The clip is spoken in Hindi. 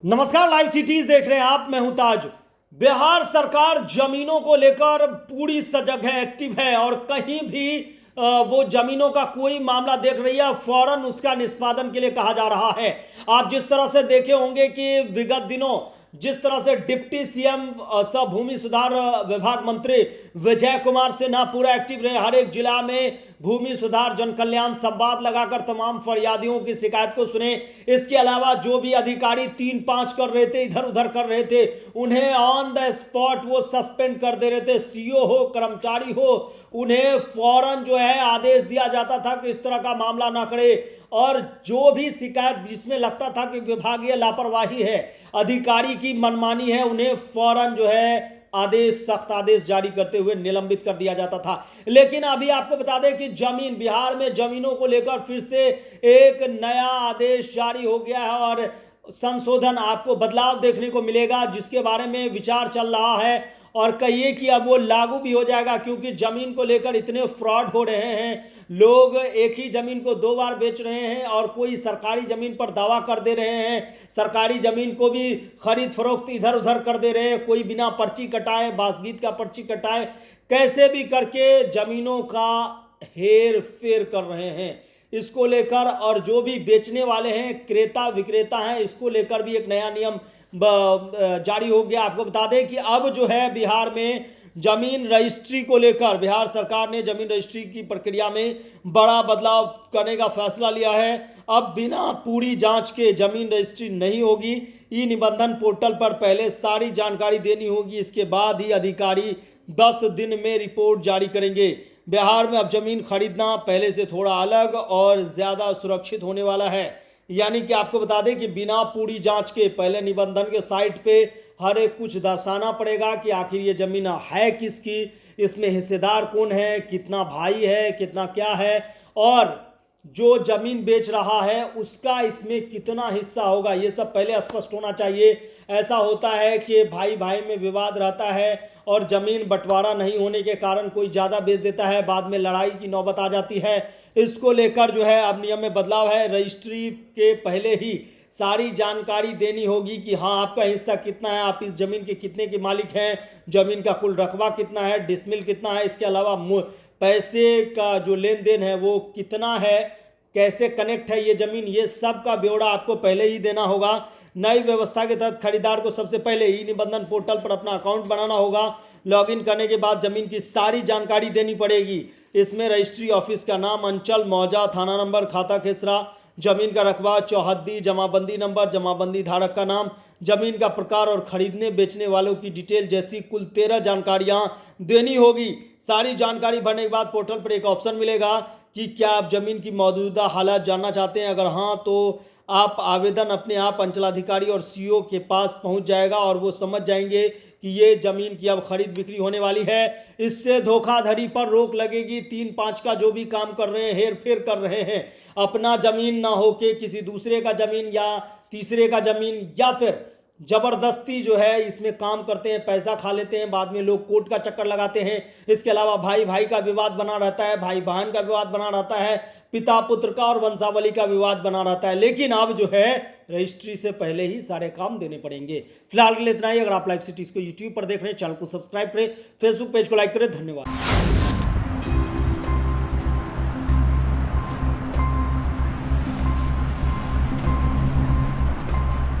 नमस्कार, लाइव सिटीज देख रहे हैं आप। मैं हूं ताज। बिहार सरकार जमीनों को लेकर पूरी सजग है, एक्टिव है और कहीं भी वो जमीनों का कोई मामला देख रही है फौरन उसका निष्पादन के लिए कहा जा रहा है। आप जिस तरह से देखे होंगे कि विगत दिनों जिस तरह से डिप्टी सीएम सह भूमि सुधार विभाग मंत्री विजय कुमार सिन्हा पूरा एक्टिव रहे, हर एक जिला में भूमि सुधार जन कल्याण संवाद लगाकर तमाम फरियादियों की शिकायत को सुने। इसके अलावा जो भी अधिकारी 3-5 कर रहे थे, इधर उधर कर रहे थे, उन्हें ऑन द स्पॉट वो सस्पेंड कर दे रहे थे। सीओ हो, कर्मचारी हो, उन्हें फौरन जो है आदेश दिया जाता था कि इस तरह का मामला ना करे। और जो भी शिकायत जिसमें लगता था कि विभागीय लापरवाही है, अधिकारी की मनमानी है, उन्हें फौरन जो है आदेश, सख्त आदेश जारी करते हुए निलंबित कर दिया जाता था। लेकिन अभी आपको बता दें कि जमीन, बिहार में जमीनों को लेकर फिर से एक नया आदेश जारी हो गया है और संशोधन, आपको बदलाव देखने को मिलेगा, जिसके बारे में विचार चल रहा है और कहिए कि अब वो लागू भी हो जाएगा, क्योंकि जमीन को लेकर इतने फ्रॉड हो रहे हैं। लोग एक ही जमीन को 2 बार बेच रहे हैं और कोई सरकारी जमीन पर दावा कर दे रहे हैं, सरकारी जमीन को भी खरीद फरोख्त इधर उधर कर दे रहे हैं, कोई बिना पर्ची कटाए, बासगीत का पर्ची कटाए, कैसे भी करके जमीनों का हेर फेर कर रहे हैं। इसको लेकर और जो भी बेचने वाले हैं, क्रेता विक्रेता हैं, इसको लेकर भी एक नया नियम जारी हो गया। आपको बता दें कि अब जो है बिहार में जमीन रजिस्ट्री को लेकर बिहार सरकार ने जमीन रजिस्ट्री की प्रक्रिया में बड़ा बदलाव करने का फैसला लिया है। अब बिना पूरी जांच के जमीन रजिस्ट्री नहीं होगी। ई निबंधन पोर्टल पर पहले सारी जानकारी देनी होगी, इसके बाद ही अधिकारी 10 दिन में रिपोर्ट जारी करेंगे। बिहार में अब जमीन खरीदना पहले से थोड़ा अलग और ज़्यादा सुरक्षित होने वाला है। यानी कि आपको बता दें कि बिना पूरी जांच के पहले निबंधन के साइट पे हर एक कुछ दर्शाना पड़ेगा कि आखिर ये ज़मीन है किसकी, इसमें हिस्सेदार कौन है, कितना भाई है, कितना क्या है, और जो ज़मीन बेच रहा है उसका इसमें कितना हिस्सा होगा, ये सब पहले स्पष्ट होना चाहिए। ऐसा होता है कि भाई भाई में विवाद रहता है और ज़मीन बंटवारा नहीं होने के कारण कोई ज़्यादा बेच देता है, बाद में लड़ाई की नौबत आ जाती है। इसको लेकर जो है अब नियम में बदलाव है। रजिस्ट्री के पहले ही सारी जानकारी देनी होगी कि हाँ आपका हिस्सा कितना है, आप इस ज़मीन के कितने के मालिक हैं, ज़मीन का कुल रकबा कितना है, डिसमिल कितना है, इसके अलावा पैसे का जो लेन देन है वो कितना है, कैसे कनेक्ट है ये ज़मीन, ये सब का ब्यौरा आपको पहले ही देना होगा। नई व्यवस्था के तहत खरीदार को सबसे पहले ई निबंधन पोर्टल पर अपना अकाउंट बनाना होगा। लॉगिन करने के बाद ज़मीन की सारी जानकारी देनी पड़ेगी। इसमें रजिस्ट्री ऑफिस का नाम, अंचल, मौजा, थाना नंबर, खाता खेसरा, जमीन का रकबा, चौहद्दी, जमाबंदी नंबर, जमाबंदी धारक का नाम, जमीन का प्रकार और खरीदने बेचने वालों की डिटेल जैसी कुल 13 जानकारियां देनी होगी। सारी जानकारी भरने के बाद पोर्टल पर एक ऑप्शन मिलेगा कि क्या आप जमीन की मौजूदा हालत जानना चाहते हैं। अगर हाँ तो आप आवेदन अपने आप अंचलाधिकारी और सीओ के पास पहुंच जाएगा और वो समझ जाएंगे कि ये ज़मीन की अब खरीद बिक्री होने वाली है। इससे धोखाधड़ी पर रोक लगेगी। 3-5 का जो भी काम कर रहे हैं, हेर फेर कर रहे हैं, अपना ज़मीन ना होके किसी दूसरे का ज़मीन या तीसरे का ज़मीन या फिर ज़बरदस्ती जो है इसमें काम करते हैं, पैसा खा लेते हैं, बाद में लोग कोर्ट का चक्कर लगाते हैं। इसके अलावा भाई भाई का विवाद बना रहता है, भाई बहन का विवाद बना रहता है, पिता पुत्र का और वंशावली का विवाद बना रहता है। लेकिन अब जो है रजिस्ट्री से पहले ही सारे काम देने पड़ेंगे। फिलहाल के लिए इतना ही। अगर आप लाइव सिटीज को यूट्यूब पर देख रहे हैं, चैनल को सब्सक्राइब करें, फेसबुक पेज को लाइक करें। धन्यवाद।